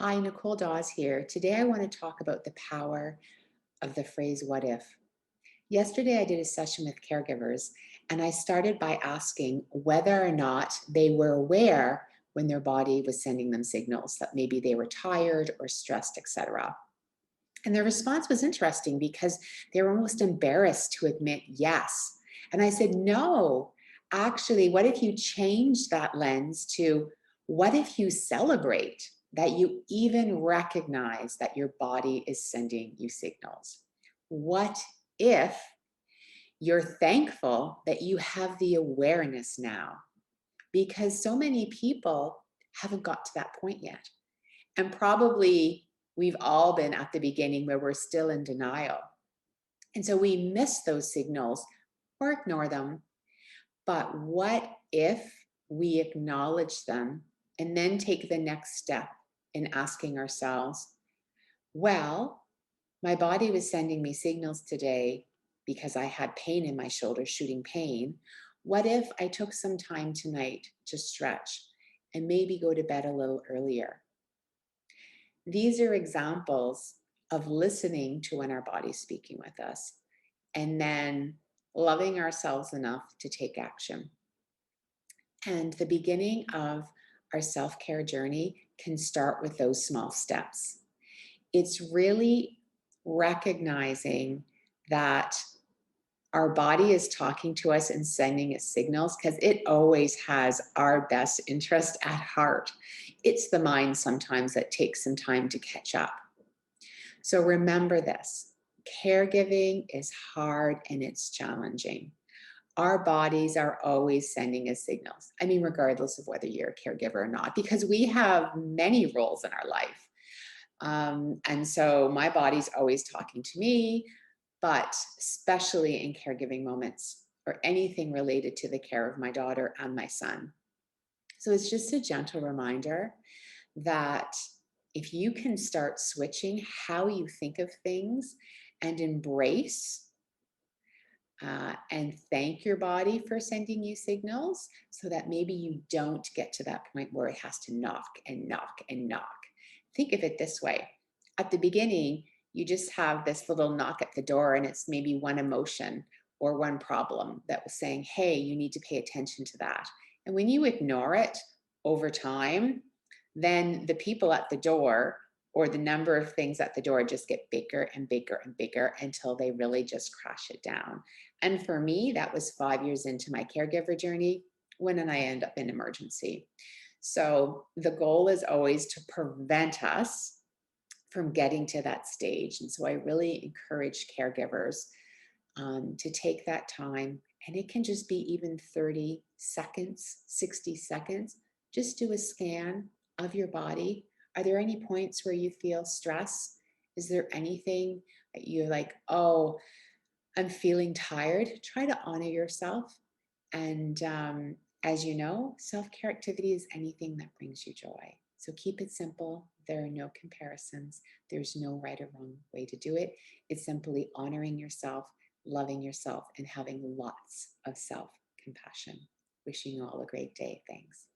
Hi, Nicole Dawes here. Today I want to talk about the power of the phrase what if. Yesterday I did a session with caregivers and I started by asking whether or not they were aware when their body was sending them signals that maybe they were tired or stressed, etc. And their response was interesting because they were almost embarrassed to admit yes. And I said, no, actually, what if you change that lens to what if you celebrate that you even recognize that your body is sending you signals? What if you're thankful that you have the awareness now? Because so many people haven't got to that point yet. And probably we've all been at the beginning where we're still in denial. And so we miss those signals or ignore them. But what if we acknowledge them and then take the next step in asking ourselves, well, my body was sending me signals today because I had pain in my shoulder, shooting pain. What if I took some time tonight to stretch and maybe go to bed a little earlier? These are examples of listening to when our body's speaking with us and then loving ourselves enough to take action. And the beginning of our self care journey can start with those small steps. It's really recognizing that our body is talking to us and sending us signals because it always has our best interest at heart. It's the mind sometimes that takes some time to catch up. So remember this, caregiving is hard and it's challenging. Our bodies are always sending us signals. I mean, regardless of whether you're a caregiver or not, because we have many roles in our life. And so my body's always talking to me, but especially in caregiving moments or anything related to the care of my daughter and my son. So it's just a gentle reminder that if you can start switching how you think of things and embrace and thank your body for sending you signals so that maybe you don't get to that point where it has to knock and knock and knock. Think of it this way. At the beginning, you just have this little knock at the door and it's maybe one emotion or one problem that was saying, hey, you need to pay attention to that. And when you ignore it over time, then the people at the door or the number of things at the door just get bigger and bigger and bigger until they really just crash it down. And for me, that was 5 years into my caregiver journey when I end up in emergency. So the goal is always to prevent us from getting to that stage. And so I really encourage caregivers to take that time. And it can just be even 30 seconds, 60 seconds. Just do a scan of your body. Are there any points where you feel stress? Is there anything that you're like, oh, I'm feeling tired? Try to honor yourself. And as you know, self care activity is anything that brings you joy. So keep it simple. There are no comparisons. There's no right or wrong way to do it. It's simply honoring yourself, loving yourself, and having lots of self compassion. Wishing you all a great day. Thanks.